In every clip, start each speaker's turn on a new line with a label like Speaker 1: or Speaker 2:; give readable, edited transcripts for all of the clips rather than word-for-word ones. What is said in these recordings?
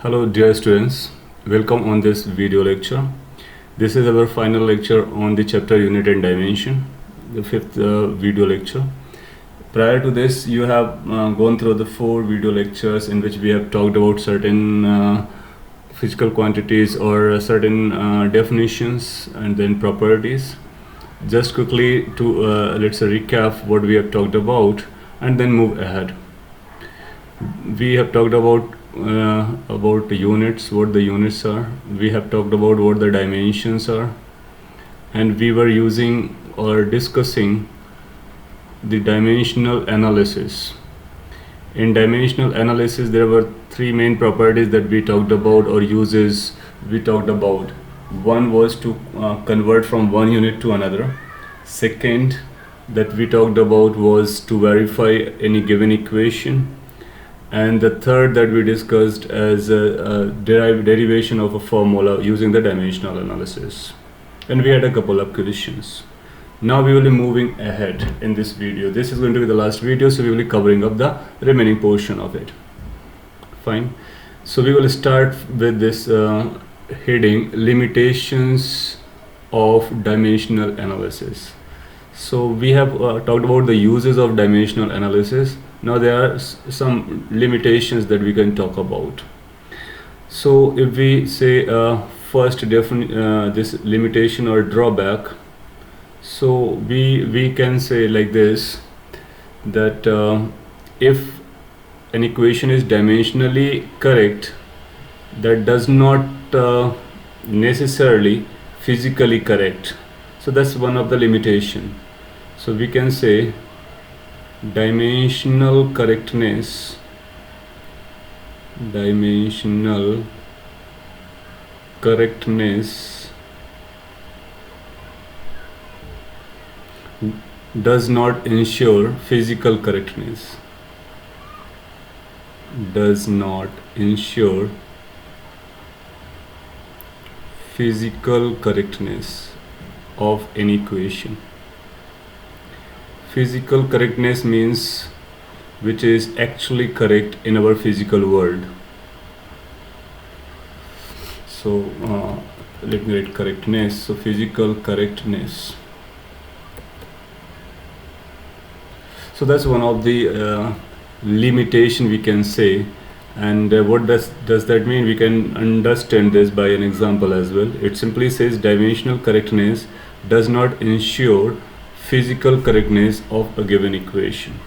Speaker 1: Hello dear students, welcome on this video lecture. This is our final lecture on the chapter Unit and Dimension, the fifth video lecture. Prior to this, you have gone through the 4 video lectures in which we have talked about certain physical quantities or certain definitions and then properties. Just quickly to let's recap what we have talked about and then move ahead. We have talked about the units, what the units are. We have talked about what the dimensions are, and we were using or discussing the dimensional analysis. In dimensional analysis, there were 3 main properties that we talked about, or uses we talked about. One was to convert from one unit to another. Second that we talked about was to verify any given equation. And the third that we discussed as a derivation of a formula using the dimensional analysis. And we had a couple of questions. Now we will be moving ahead in this video. This is going to be the last video, so we will be covering up the remaining portion of it. Fine. So we will start with this heading, limitations of dimensional analysis. So we have talked about the uses of dimensional analysis. Now there are some limitations that we can talk about. So if we say first this limitation or drawback, so we can say like this, that if an equation is dimensionally correct, that does not necessarily physically correct. So that's one of the limitation. So we can say dimensional correctness does not ensure physical correctness, of an equation. Physical correctness means which is actually correct in our physical world. So let me write correctness. So physical correctness. So that's one of the limitation we can say. And what does that mean? We can understand this by an example as well. It simply says dimensional correctness does not ensure physical correctness of a given equation.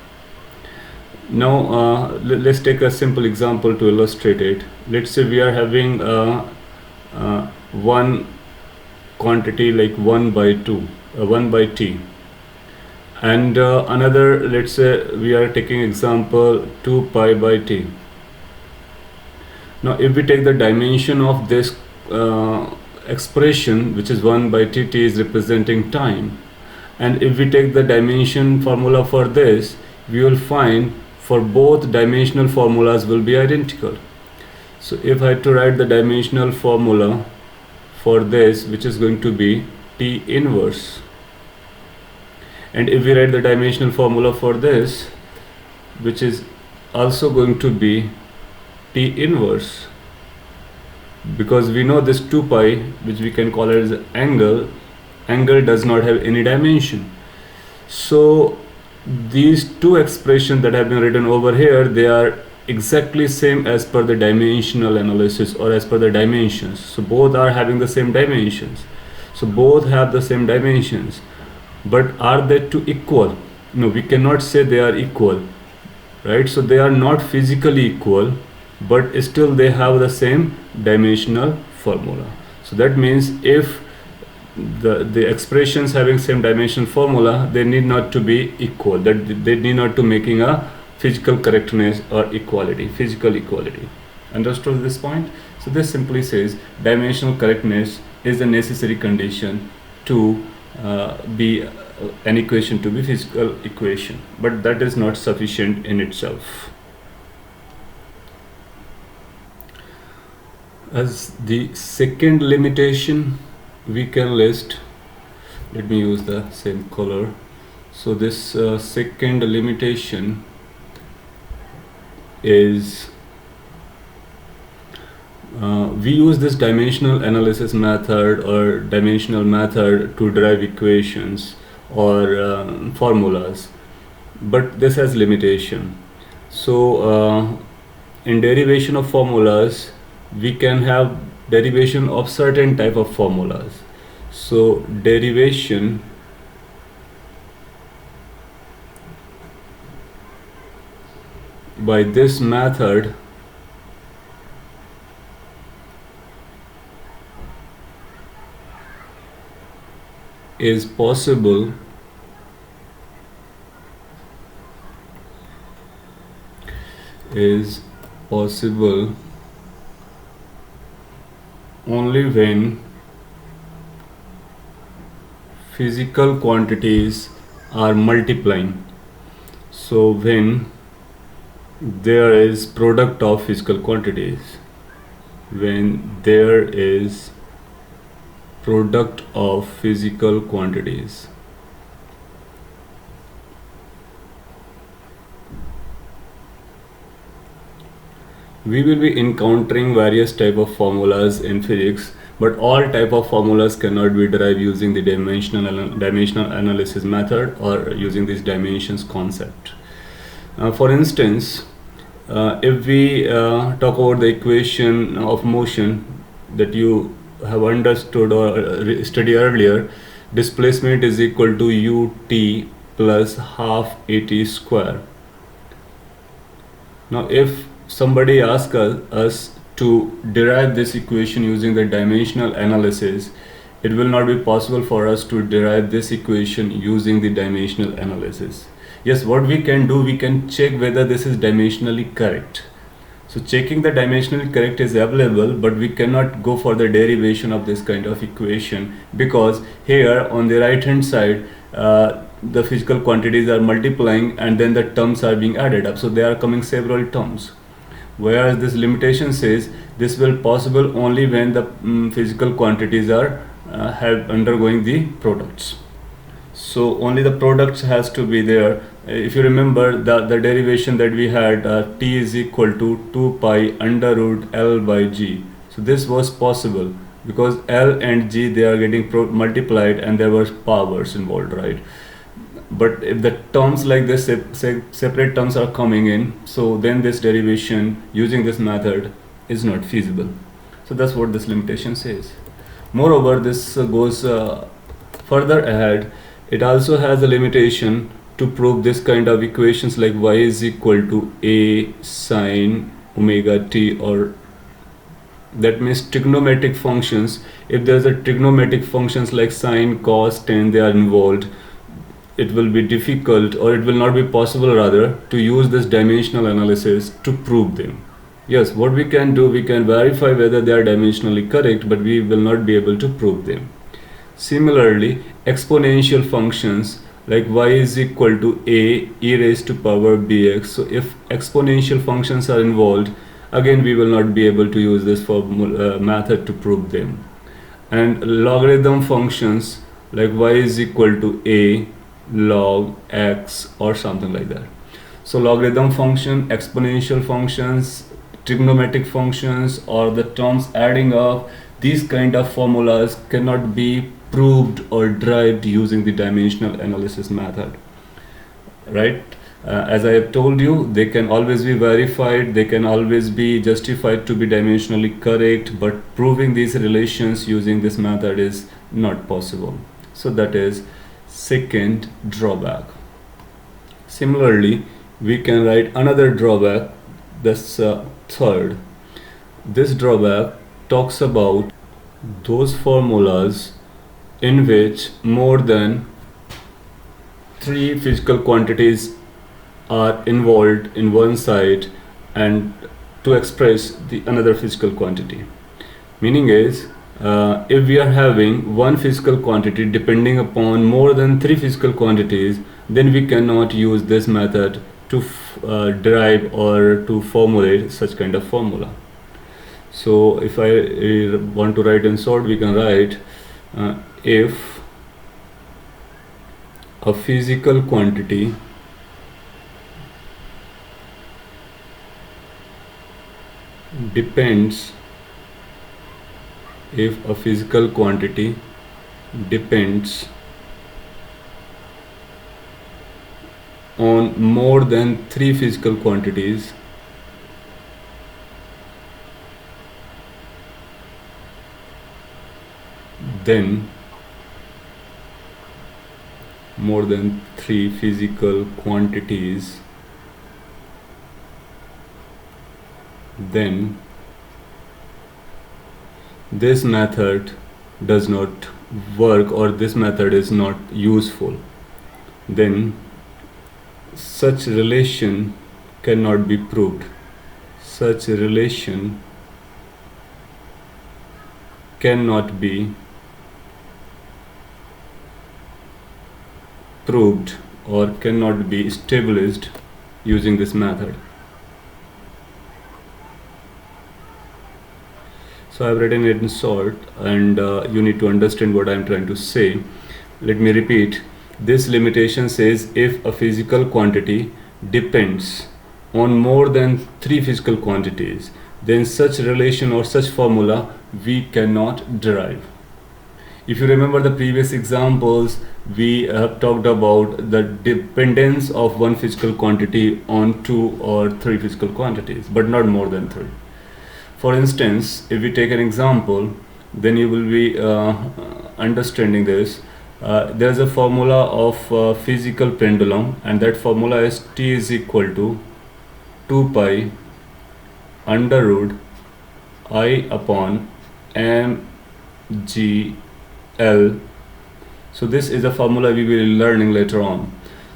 Speaker 1: Now let's take a simple example to illustrate it. Let's say we are having one quantity like 1 by t, and another, let's say we are taking example 2 pi by t. Now if we take the dimension of this expression, which is 1 by t is representing time, and if we take the dimension formula for this, we will find for both dimensional formulas will be identical. So if I had to write the dimensional formula for this, which is going to be t inverse, and if we write the dimensional formula for this, which is also going to be t inverse, because we know this 2 pi, which we can call it as angle does not have any dimension. So these two expressions that have been written over here, they are exactly same as per the dimensional analysis or as per the dimensions. So both are having the same dimensions. So both have the same dimensions. But are they two equal? No, we cannot say they are equal, right? So they are not physically equal, but still they have the same dimensional formula. So that means if the expressions having same dimensional formula, they need not to be equal, that they need not to making a physical correctness or equality, physical equality. Understood this point? So this simply says dimensional correctness is a necessary condition to be an equation to be physical equation, but that is not sufficient in itself. As the second limitation, we can list, let me use the same color. So this second limitation is we use this dimensional analysis method or dimensional method to derive equations or formulas, but this has limitation. So in derivation of formulas, we can have derivation of certain type of formulas. So derivation by this method is possible only when physical quantities are multiplying. So when there is product of physical quantities, when there is product of physical quantities. We will be encountering various type of formulas in physics, but all type of formulas cannot be derived using the dimensional analysis method or using this dimensions concept. For instance, if we talk about the equation of motion that you have understood or studied earlier, displacement is equal to ut plus half at square. Now if somebody asks us to derive this equation using the dimensional analysis, it will not be possible for us to derive this equation using the dimensional analysis. Yes, what we can do, we can check whether this is dimensionally correct. So checking the dimensionally correct is available, but we cannot go for the derivation of this kind of equation, because here on the right hand side the physical quantities are multiplying and then the terms are being added up, so they are coming several terms. Whereas this limitation says this will possible only when the physical quantities are have undergoing the products. So only the products has to be there. If you remember the derivation that we had, t is equal to 2 pi under root L by G. So this was possible because L and G, they are getting multiplied and there were powers involved, right? But if the terms like this, separate terms are coming in, so then this derivation using this method is not feasible. So that's what this limitation says. Moreover, this goes further ahead. It also has a limitation to prove this kind of equations like y is equal to a sine omega t, or that means trigonometric functions. If there's a trigonometric functions like sine, cos, tan, they are involved, it will be difficult, or it will not be possible rather, to use this dimensional analysis to prove them. Yes, what we can do, we can verify whether they are dimensionally correct, but we will not be able to prove them. Similarly, exponential functions like y is equal to a e raised to power bx. So if exponential functions are involved, again we will not be able to use this method to prove them. And logarithm functions like y is equal to a log x or something like that. So logarithm function, exponential functions, trigonometric functions, or the terms adding up, these kind of formulas cannot be proved or derived using the dimensional analysis method, right? As I have told you, they can always be verified, they can always be justified to be dimensionally correct, but proving these relations using this method is not possible. So that is second drawback. Similarly, we can write another drawback, that's third. This drawback talks about those formulas in which more than 3 physical quantities are involved in one side and to express the another physical quantity. Meaning is, if we are having one physical quantity depending upon more than 3 physical quantities, then we cannot use this method to derive or to formulate such kind of formula. So if I want to write in short, we can write if a physical quantity depends if a physical quantity depends on more than 3 physical quantities, then more than 3 physical quantities, then this method does not work, or this method is not useful. Then such relation cannot be proved. Such relation cannot be proved or cannot be established using this method. So I've written it in short, and you need to understand what I'm trying to say. Let me repeat. This limitation says if a physical quantity depends on more than 3 physical quantities, then such relation or such formula we cannot derive. If you remember the previous examples, we have talked about the dependence of one physical quantity on 2 or 3 physical quantities, but not more than 3. For instance, if we take an example, then you will be understanding this. There's a formula of physical pendulum, and that formula is T is equal to 2 pi under root I upon mg L. So this is a formula we will be learning later on.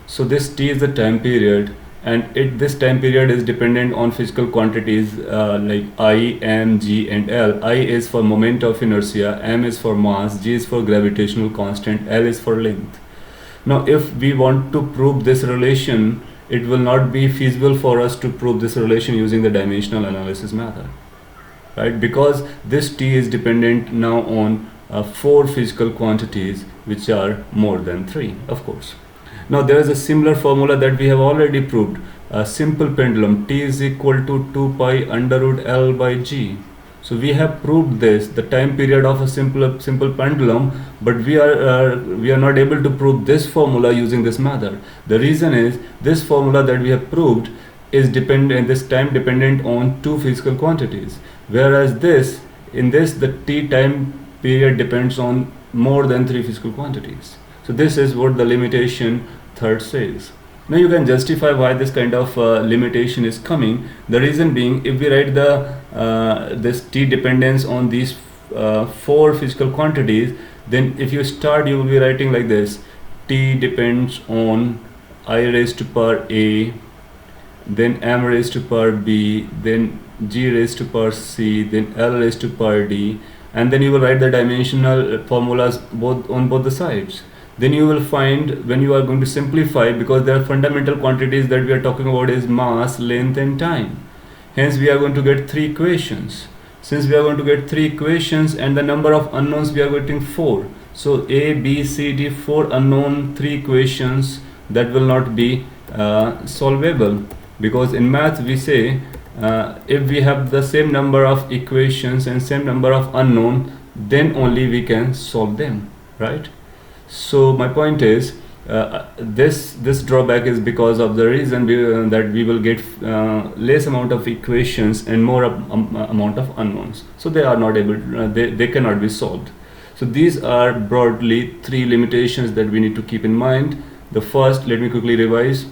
Speaker 1: So this T is the time period, and this time period is dependent on physical quantities like I, m, g and L. I is for moment of inertia, m is for mass, g is for gravitational constant, L is for length. Now if we want to prove this relation, it will not be feasible for us to prove this relation using the dimensional analysis method, right? Because this T is dependent now on 4 physical quantities, which are more than 3, of course. Now there is a similar formula that we have already proved. A simple pendulum, T is equal to 2 pi under root L by G. So we have proved this, the time period of a simple pendulum, but we are not able to prove this formula using this method. The reason is this formula that we have proved is this time dependent on 2 physical quantities, whereas the T time period depends on more than 3 physical quantities. So this is what the limitation third says. Now you can justify why this kind of limitation is coming. The reason being, if we write this T dependence on these 4 physical quantities, then if you start, you will be writing like this: T depends on I raised to power A, then m raised to power B, then g raised to power C, then L raised to power D, and then you will write the dimensional formulas on both the sides. Then you will find, when you are going to simplify, because there are fundamental quantities that we are talking about is mass, length and time. Hence we are going to get 3 equations. Since we are going to get 3 equations and the number of unknowns we are getting 4. So A, B, C, D, 4 unknown, 3 equations that will not be solvable. Because in math we say if we have the same number of equations and same number of unknown, then only we can solve them, right? So my point is this drawback is because of the reason that we will get less amount of equations and more amount of unknowns. So they are not able they cannot be solved. So these are broadly 3 limitations that we need to keep in mind. The first, let me quickly revise.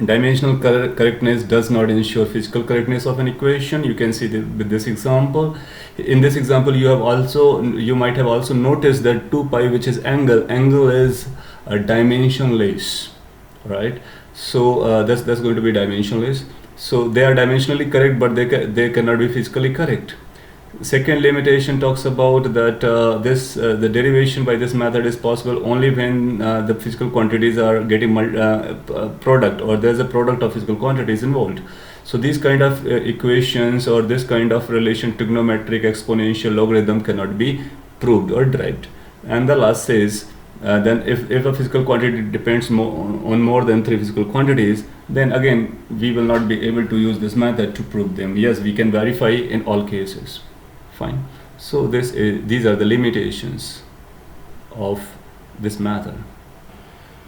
Speaker 1: Dimensional correctness does not ensure physical correctness of an equation. You can see with this example. In this example, you might have also noticed that 2 pi, which is angle is dimensionless, right? So that's going to be dimensionless. So they are dimensionally correct, but they cannot be physically correct. Second limitation talks about that the derivation by this method is possible only when the physical quantities are getting product, or there's a product of physical quantities involved. So these kind of equations or this kind of relation, trigonometric, exponential, logarithm, cannot be proved or derived. And the last says then if a physical quantity depends on more than 3 physical quantities, then again we will not be able to use this method to prove them. Yes, we can verify in all cases. Fine. So these are the limitations of this method.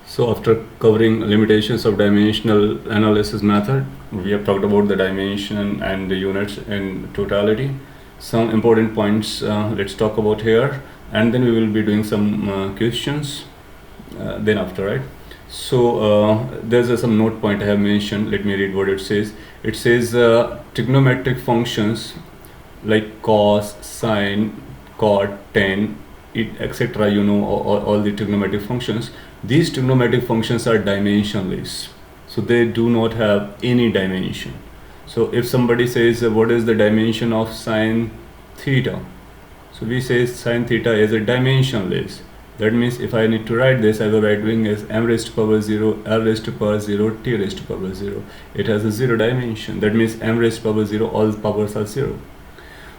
Speaker 1: So after covering limitations of dimensional analysis method, we have talked about the dimension and the units in totality. Some important points let's talk about here, and then we will be doing some questions then after, right? So there's some note point I have mentioned. Let me read what it says. It says trigonometric functions like cos, sine, cot, tan, etc. You know, all the trigonometric functions. These trigonometric functions are dimensionless, so they do not have any dimension. So if somebody says what is the dimension of sine theta, so we say sine theta is a dimensionless. That means if I need to write this, I will write doing as m raised to power 0, l raised to power 0, t raised to power 0. It has a 0 dimension. That means m raised to power 0, all powers are 0.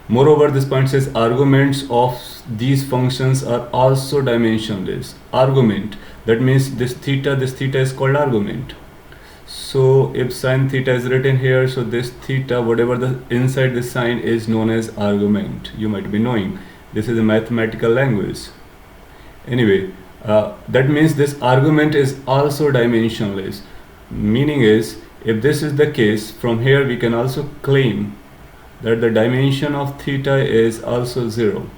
Speaker 1: Moreover, this point says arguments of these functions are also dimensionless. Argument, that means this theta is called argument. So if sine theta is written here, so this theta, whatever the inside the sign, is known as argument. You might be knowing this is a mathematical language. Anyway, that means this argument is also dimensionless. Meaning is, if this is the case, from here we can also claim that the dimension of theta is also 0.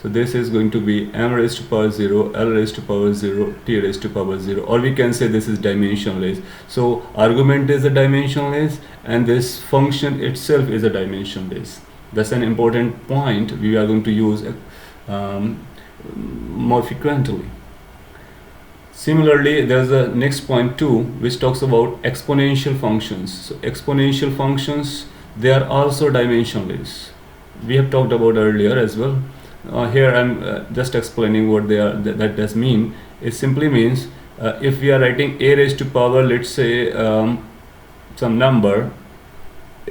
Speaker 1: So this is going to be m raised to power 0, l raised to power 0, t raised to power 0, or we can say this is dimensionless. So argument is a dimensionless, and this function itself is a dimensionless. That's an important point we are going to use more frequently. Similarly, there's a next point too, which talks about exponential functions. So exponential functions, they are also dimensionless. We have talked about earlier as well. Here I'm just explaining what they are. That does mean, it simply means if we are writing a raised to power, let's say some number,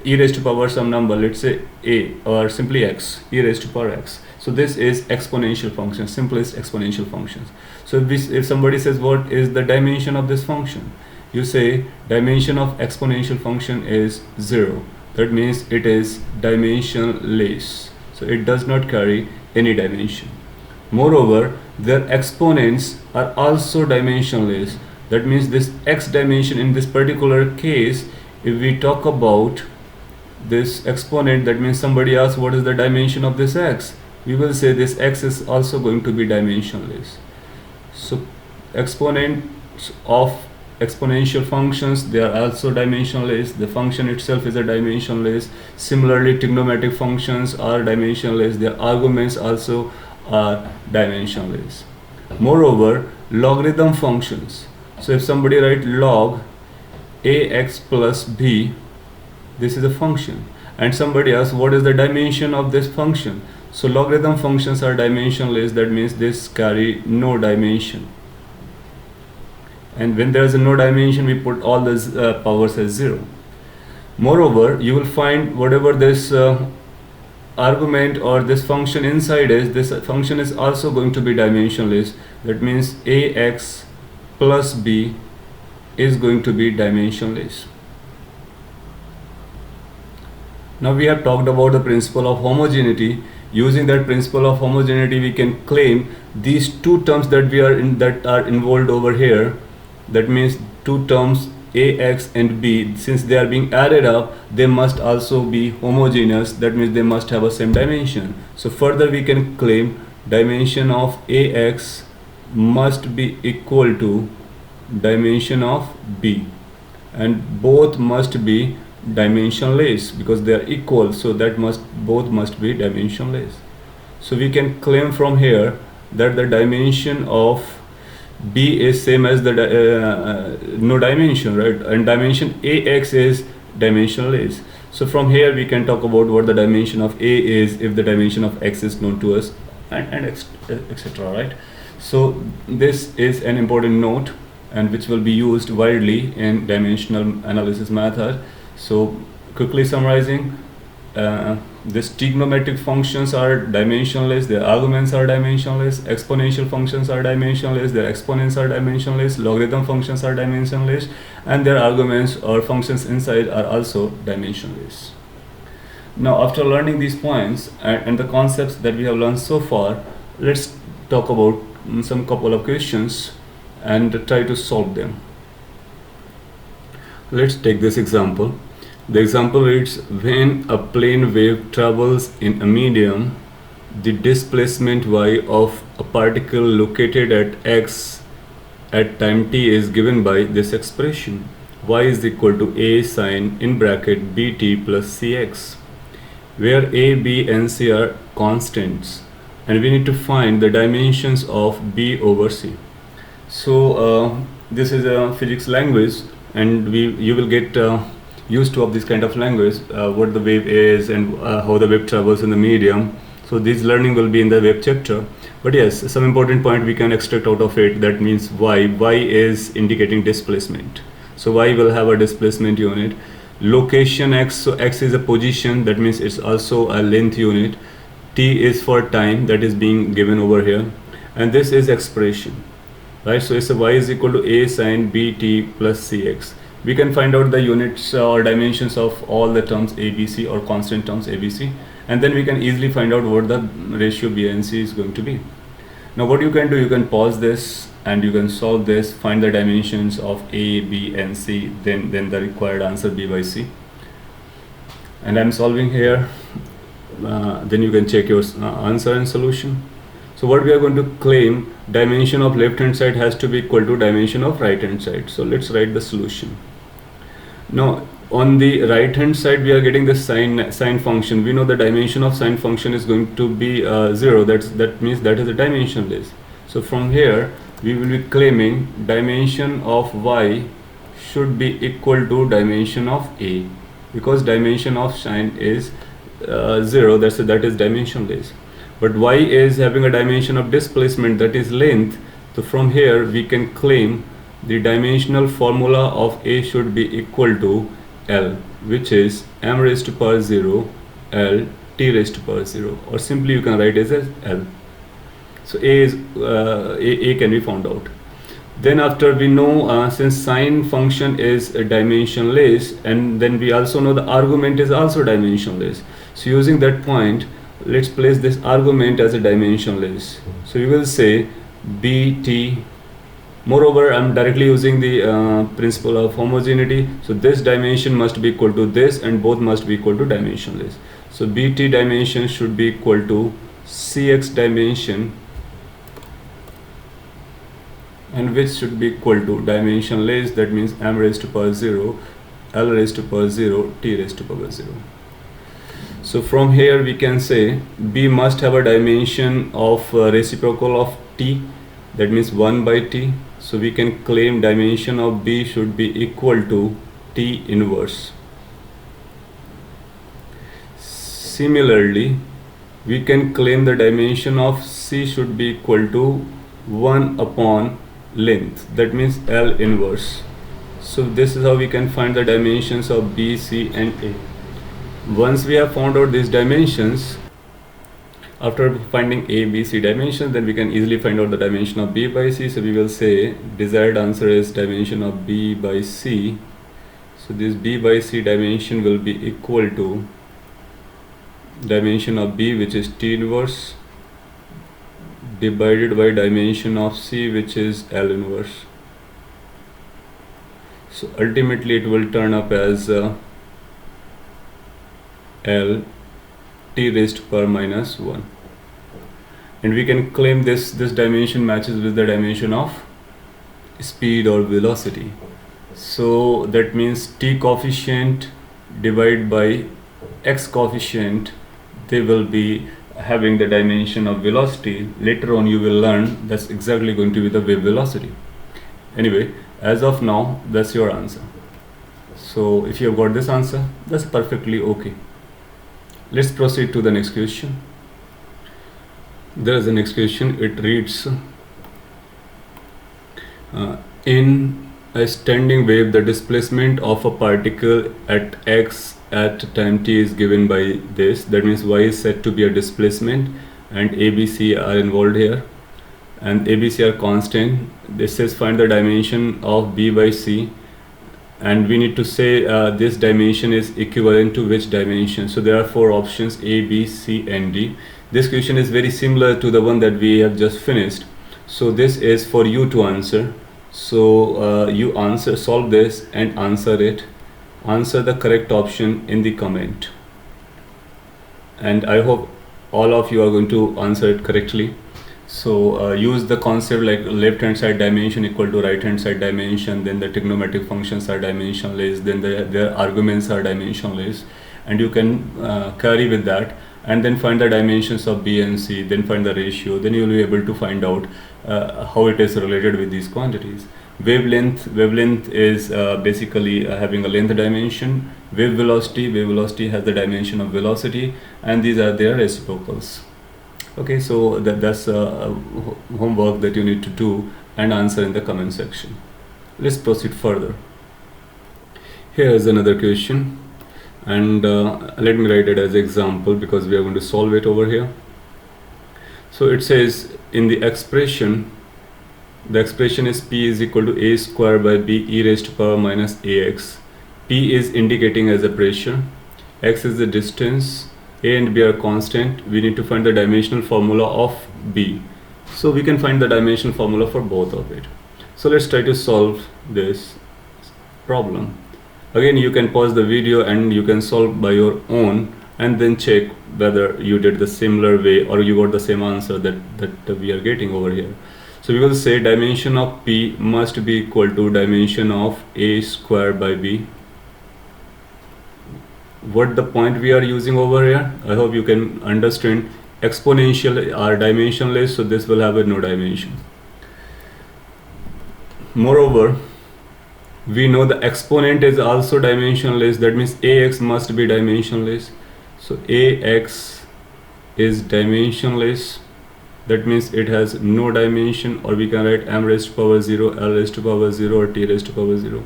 Speaker 1: e raised to power some number, let's say a, or simply x, e raised to power x. So this is exponential function, simplest exponential functions. So if somebody says what is the dimension of this function, you say dimension of exponential function is 0. That means it is dimensionless. So it does not carry any dimension. Moreover, their exponents are also dimensionless. That means this x dimension in this particular case, if we talk about this exponent, that means somebody asks what is the dimension of this x, we will say this x is also going to be dimensionless. So exponents of exponential functions, they are also dimensionless. The function itself is a dimensionless. Similarly, trigonometric functions are dimensionless. Their arguments also are dimensionless. Moreover, logarithm functions. So if somebody write log ax plus b, this is a function, and somebody asks what is the dimension of this function. So logarithm functions are dimensionless. That means this carry no dimension. And when there is no dimension, we put all these powers as 0. Moreover, you will find whatever this argument or this function inside is, this function is also going to be dimensionless. That means ax plus b is going to be dimensionless. Now we have talked about the principle of homogeneity. Using that principle of homogeneity, we can claim these two terms that are involved over here. That means two terms ax and b, since they are being added up, they must also be homogeneous. That means they must have a same dimension. So further we can claim dimension of ax must be equal to dimension of b, and both must be dimensionless because they are equal. So that both must be dimensionless. So we can claim from here that the dimension of b is same as the no dimension, right? And dimension ax is dimensionless. So from here we can talk about what the dimension of a is if the dimension of x is known to us, and etc. Right? So this is an important note, and which will be used widely in dimensional analysis method. So quickly summarizing, these trigonometric functions are dimensionless, their arguments are dimensionless, exponential functions are dimensionless, their exponents are dimensionless, logarithm functions are dimensionless, and their arguments or functions inside are also dimensionless. Now, after learning these points and the concepts that we have learned so far, let's talk about some couple of questions and try to solve them. Let's take this example. The example reads, when a plane wave travels in a medium, the displacement y of a particle located at x at time t is given by this expression. Y is equal to a sine in bracket bt plus cx, where a, b and c are constants, and we need to find the dimensions of b over c. So this is a physics language, and you will get used to of this kind of language, what the wave is and how the wave travels in the medium. So this learning will be in the wave chapter. But yes, some important point we can extract out of it. That means y is indicating displacement. So y will have a displacement unit. Location x, so x is a position, that means it's also a length unit. T is for time, that is being given over here, and this is expression, right? So it's a y is equal to a sine bt plus cx. We can find out the units or dimensions of all the terms ABC or constant terms ABC, and then we can easily find out what the ratio B and C is going to be. Now what you can do, you can pause this and you can solve this, find the dimensions of A, B and C, then the required answer B by C. And I'm solving here, then you can check your answer and solution. So what we are going to claim, dimension of left hand side has to be equal to dimension of right hand side. So let's write the solution. Now on the right hand side we are getting the sine function. We know the dimension of sine function is going to be 0. That means that is a dimensionless. So from here we will be claiming dimension of y should be equal to dimension of a, because dimension of sine is 0, that is dimensionless. But y is having a dimension of displacement, that is length. So from here we can claim the dimensional formula of a should be equal to L, which is m raised to power 0 L t raised to power 0, or simply you can write as L. So a can be found out. Then after we know, since sine function is dimensionless, and then we also know the argument is also dimensionless. So using that point, let's place this argument as a dimensionless. So you will say bt. Moreover, I'm directly using the principle of homogeneity. So this dimension must be equal to this, and both must be equal to dimensionless. So bt dimension should be equal to cx dimension, and which should be equal to dimensionless, that means m raised to power 0 L raised to power 0 t raised to power 0. So from here we can say b must have a dimension of reciprocal of t, that means 1 by t. So we can claim dimension of b should be equal to t inverse. Similarly, we can claim the dimension of c should be equal to 1 upon length, that means L inverse. So this is how we can find the dimensions of b, c and a. Once we have found out these dimensions, after finding a, b, c dimensions, then we can easily find out the dimension of b by c. So we will say desired answer is dimension of b by c. So this b by c dimension will be equal to dimension of b, which is t inverse, divided by dimension of c, which is L inverse. So ultimately it will turn up as L t raised to power minus 1, and we can claim this dimension matches with the dimension of speed or velocity. So that means t coefficient divided by x coefficient, they will be having the dimension of velocity. Later on you will learn that's exactly going to be the wave velocity. Anyway, as of now, that's your answer. So if you have got this answer, that's perfectly okay. Let's proceed to the next question. There is a next question. It reads, in a standing wave, the displacement of a particle at x at time t is given by this. That means y is said to be a displacement, and a, b, c are involved here, and a, b, c are constant. This says find the dimension of b by c, and we need to say this dimension is equivalent to which dimension. So there are 4 options: A, B, C and D. This question is very similar to the one that we have just finished, so this is for you to answer. So you solve this and answer it. Answer the correct option in the comment, and I hope all of you are going to answer it correctly. So use the concept like left hand side dimension equal to right hand side dimension, then the trigonometric functions are dimensionless, then their arguments are dimensionless, and you can carry with that, and then find the dimensions of B and C, then find the ratio, then you will be able to find out how it is related with these quantities. Wavelength is basically having a length dimension. Wave velocity has the dimension of velocity, and these are their reciprocals. Okay, so that's homework that you need to do and answer in the comment section. Let's proceed further. Here is another question, and let me write it as example because we are going to solve it over here. So it says in the expression is P is equal to A square by B e raised to power minus AX. P is indicating as a pressure, X is the distance, A and B are constant. We need to find the dimensional formula of B. So we can find the dimensional formula for both of it. So let's try to solve this problem. Again, you can pause the video and you can solve by your own, and then check whether you did the similar way or you got the same answer that we are getting over here. So we will say dimension of P must be equal to dimension of A square by B. What the point we are using over here, I hope you can understand. Exponential are dimensionless, so this will have a no dimension. Moreover, we know the exponent is also dimensionless, that means AX must be dimensionless. So AX is dimensionless, that means it has no dimension, or we can write m raised to power 0, l raised to power 0, or t raised to power 0,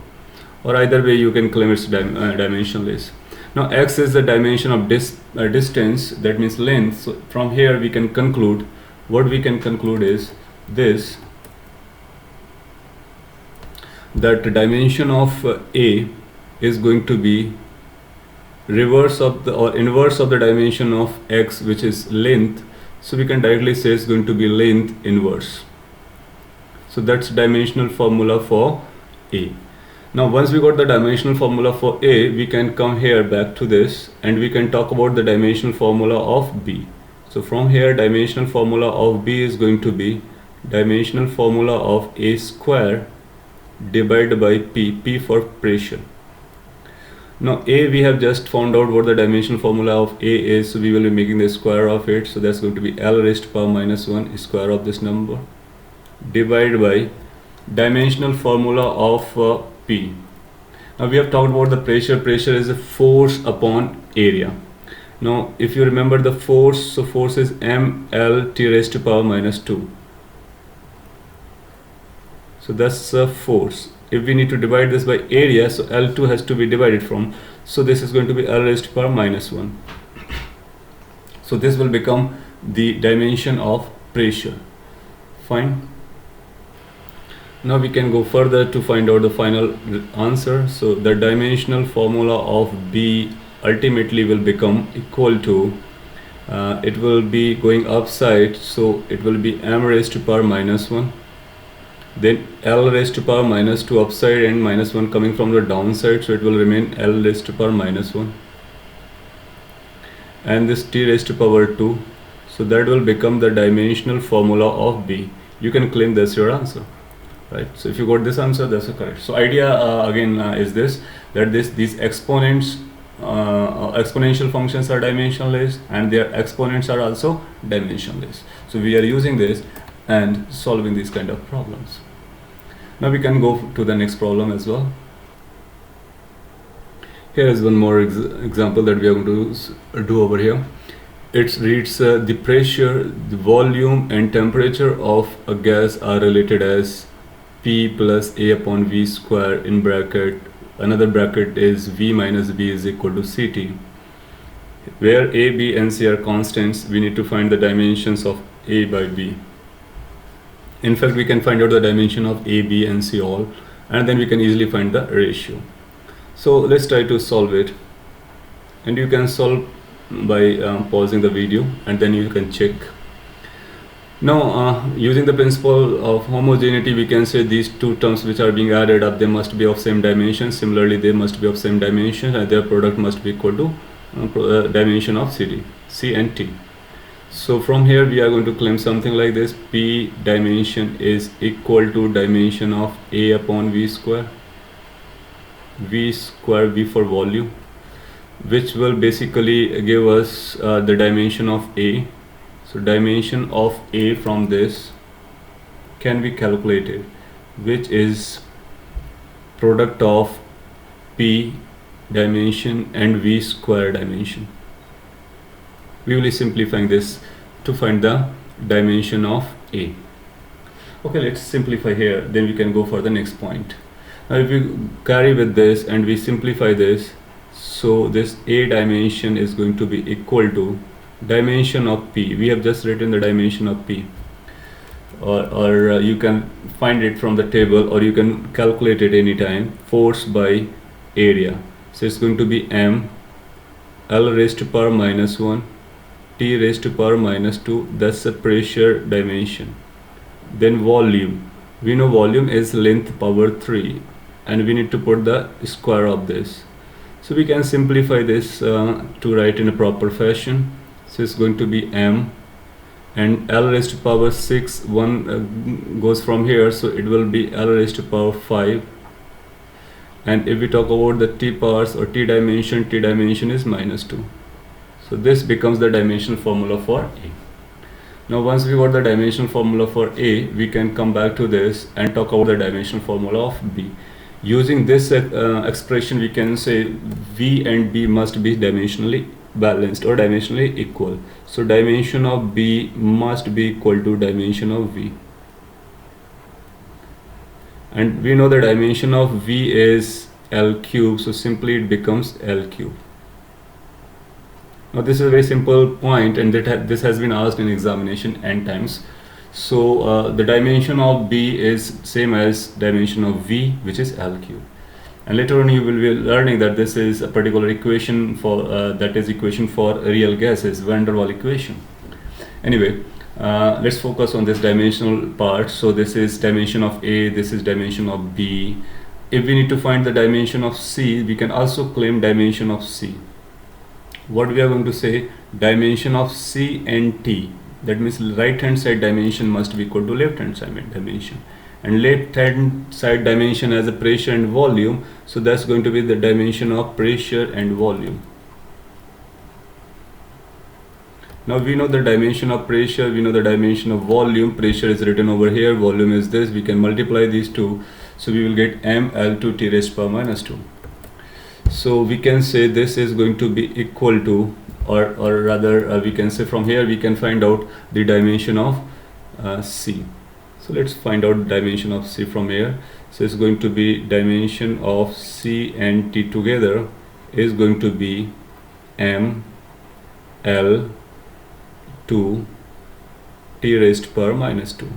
Speaker 1: or either way you can claim it's dimensionless. Now x is the dimension of distance, that means length. So from here we can conclude, what we can conclude is this, that the dimension of A is going to be reverse of the or inverse of the dimension of x, which is length. So we can directly say it's going to be length inverse. So that's dimensional formula for A. Now once we got the dimensional formula for A, we can come here back to this and we can talk about the dimensional formula of B. So from here, dimensional formula of B is going to be dimensional formula of A square divided by P for pressure. Now A, we have just found out what the dimensional formula of A is, so we will be making the square of it. So that's going to be L raised to power minus 1 square of this number divided by dimensional formula of P. Now we have talked about the pressure. Pressure is a force upon area. Now if you remember the force, so force is mL t raised to power minus 2. So that's a force. If we need to divide this by area, so L2 has to be divided from, so this is going to be L raised to power minus 1. So this will become the dimension of pressure. Fine. Now we can go further to find out the final answer. So the dimensional formula of B ultimately will become equal to, it will be going upside, so it will be m raised to power minus 1. Then L raised to power minus 2 upside and minus 1 coming from the downside, so it will remain L raised to power minus 1. And this t raised to power 2. So that will become the dimensional formula of B. You can claim that's your answer. Right? So if you got this answer, that's correct. So idea again is this, that these exponents, exponential functions are dimensionless and their exponents are also dimensionless. So we are using this and solving these kind of problems. Now we can go to the next problem as well. Here is one more example that we are going to do over here. It reads the pressure, the volume and temperature of a gas are related as P plus A upon V square in bracket, another bracket is V minus B is equal to CT. Where A, B and C are constants, we need to find the dimensions of A by B. In fact, we can find out the dimension of A, B and C all, and then we can easily find the ratio. So let's try to solve it, and you can solve by pausing the video and then you can check. Now using the principle of homogeneity, we can say these two terms which are being added up, they must be of same dimension. Similarly, they must be of same dimension and their product must be equal to dimension of C and T. So from here we are going to claim something like this: P dimension is equal to dimension of A upon V square. V square, V for volume, which will basically give us the dimension of A. So dimension of A from this can be calculated, which is product of P dimension and V square dimension. We will be simplifying this to find the dimension of A. Okay, let's simplify here, then we can go for the next point. Now if we carry with this and we simplify this, so this A dimension is going to be equal to dimension of P. We have just written the dimension of P, or you can find it from the table, or you can calculate it anytime. Force by area. So it's going to be M L raised to power minus 1 T raised to power minus 2. That's the pressure dimension. Then volume. We know volume is length power 3, and we need to put the square of this. So we can simplify this to write in a proper fashion. So it's going to be M, and L raised to power 6, 1 goes from here, so it will be L raised to power 5. And if we talk about the T powers or T dimension is minus 2. So this becomes the dimensional formula for A. Now once we got the dimensional formula for A, we can come back to this and talk about the dimensional formula of B. Using this expression, we can say V and B must be dimensionally balanced or dimensionally equal. So dimension of B must be equal to dimension of V. And we know the dimension of V is L cube, so simply it becomes L cube. Now this is a very simple point, and this has been asked in examination n times. So the dimension of B is same as dimension of V, which is L cube. And later on you will be learning that this is a particular equation for that is equation for real gases, Van der Waal equation. Anyway, let's focus on this dimensional part. So this is dimension of A, this is dimension of B. If we need to find the dimension of C, we can also claim dimension of C. What we are going to say, dimension of C and T. That means right hand side dimension must be equal to left hand side dimension, and left hand side dimension as a pressure and volume, so that's going to be the dimension of pressure and volume. Now we know the dimension of pressure, we know the dimension of volume. Pressure is written over here, volume is this. We can multiply these two, so we will get mL2 T raised to power minus 2. So we can say this is going to be equal to, or rather we can say from here we can find out the dimension of C. So let's find out dimension of C from here. So it's going to be dimension of C and T together is going to be M L 2 T raised to power minus 2.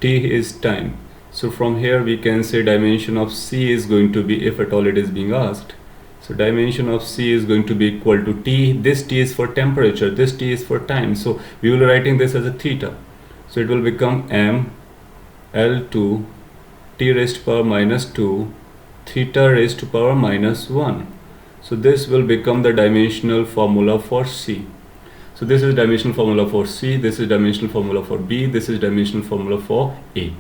Speaker 1: T is time. So from here we can say dimension of C is going to be, if at all it is being asked, so dimension of C is going to be equal to T. This T is for temperature, this T is for time. So we will be writing this as a theta. So it will become M L2 T raised to power minus 2 theta raised to power minus 1. So this will become the dimensional formula for C. So this is dimensional formula for C, this is dimensional formula for B, this is dimensional formula for A.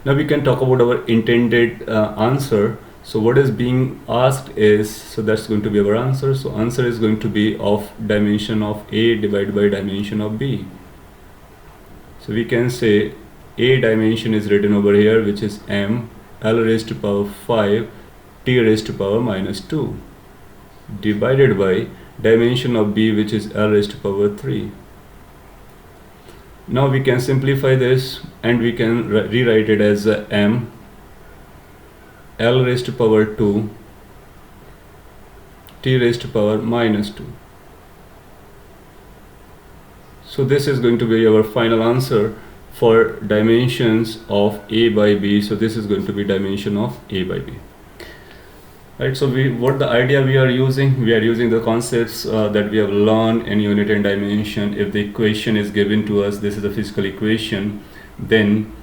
Speaker 1: Now we can talk about our intended answer. So what is being asked is, so that's going to be our answer. So answer is going to be of dimension of A divided by dimension of B. So we can say A dimension is written over here, which is M L raised to power 5 T raised to power minus 2 divided by dimension of B, which is L raised to power 3. Now we can simplify this and we can rewrite it as M L raised to power 2 T raised to power minus 2. So this is going to be our final answer for dimensions of A by B. So this is going to be dimension of A by B. right? So what the idea we are using the concepts that we have learned in unit and dimension. If the equation is given to us, this is a physical equation, then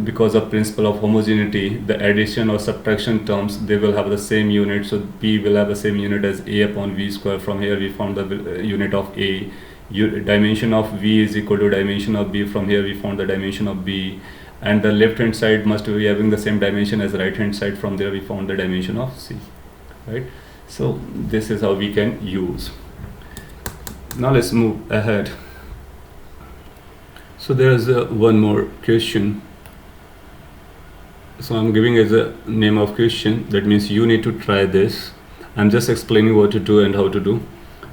Speaker 1: because of principle of homogeneity, the addition or subtraction terms, they will have the same unit. So B will have the same unit as A upon V square. From here we found the unit of A. Dimension of V is equal to dimension of B. From here we found the dimension of B, and the left hand side must be having the same dimension as the right hand side. From there we found the dimension of C, right? So this is how we can use. Now let's move ahead. So there's one more question. So I'm giving as a name of question, that means you need to try this. I'm just explaining what to do and how to do.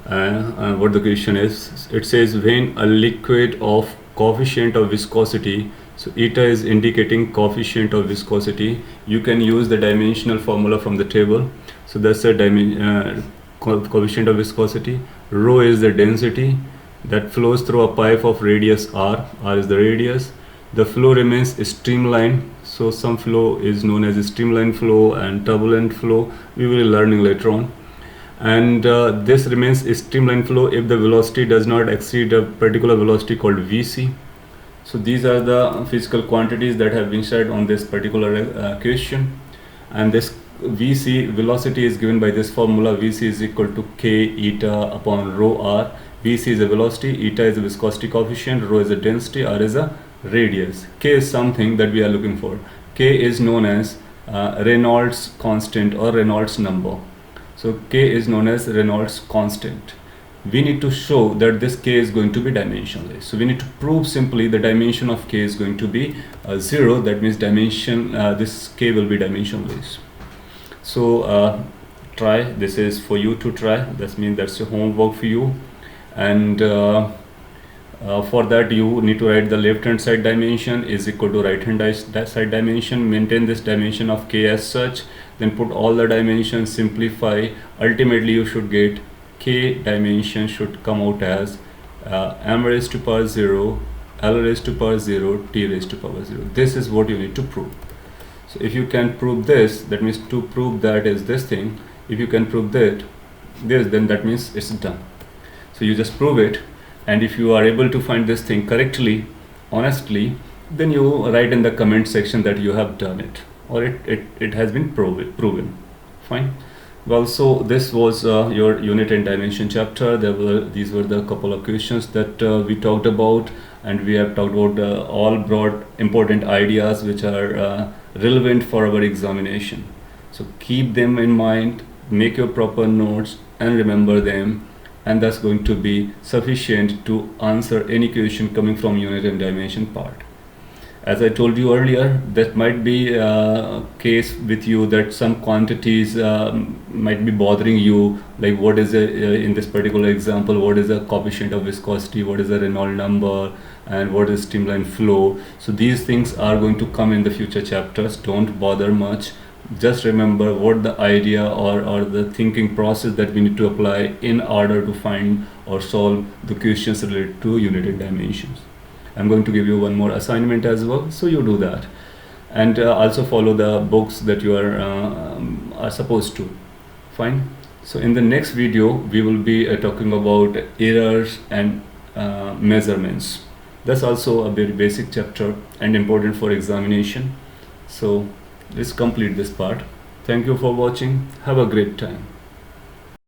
Speaker 1: What the question is, it says when a liquid of coefficient of viscosity, so eta is indicating coefficient of viscosity, you can use the dimensional formula from the table. So that's the coefficient of viscosity. Rho is the density that flows through a pipe of radius r. R is the radius. The flow remains streamlined. So some flow is known as a streamlined flow and turbulent flow. We will be learning later on. And this remains a streamlined flow if the velocity does not exceed a particular velocity called Vc. So these are the physical quantities that have been said on this particular question. And this Vc, velocity, is given by this formula. Vc is equal to k eta upon rho r. Vc is a velocity, eta is a viscosity coefficient, rho is a density, r is a radius. K is something that we are looking for. K is known as Reynolds constant or Reynolds number. So K is known as Reynolds constant. We need to show that this K is going to be dimensionless. So we need to prove simply the dimension of K is going to be 0. That means this K will be dimensionless. So try. This is for you to try. That means that's your homework for you. And for that you need to write the left hand side dimension is equal to right hand side dimension. Maintain this dimension of K as such, then put all the dimensions, simplify. Ultimately you should get K dimension should come out as m raised to power 0, L raised to power 0, T raised to power 0. This is what you need to prove. So if you can prove this, that means to prove that is this thing. If you can prove that this, then that means it's done. So you just prove it, and if you are able to find this thing correctly, honestly, then you write in the comment section that you have done it, or it has been proven. Fine. Well, so this was your unit and dimension chapter. These were the couple of questions that we talked about, and we have talked about all broad important ideas which are relevant for our examination. So keep them in mind, make your proper notes and remember them, and that's going to be sufficient to answer any question coming from unit and dimension part. As I told you earlier, that might be a case with you that some quantities might be bothering you, like what is in this particular example, what is a coefficient of viscosity, what is a Reynolds number, and what is streamline flow. So these things are going to come in the future chapters. Don't bother much. Just remember what the idea or the thinking process that we need to apply in order to find or solve the questions related to unit and dimensions. I'm going to give you one more assignment as well, so you do that, and also follow the books that you are supposed to. Fine. So in the next video we will be talking about errors and measurements. That's also a very basic chapter and important for examination. So let's complete this part. Thank you for watching. Have a great time.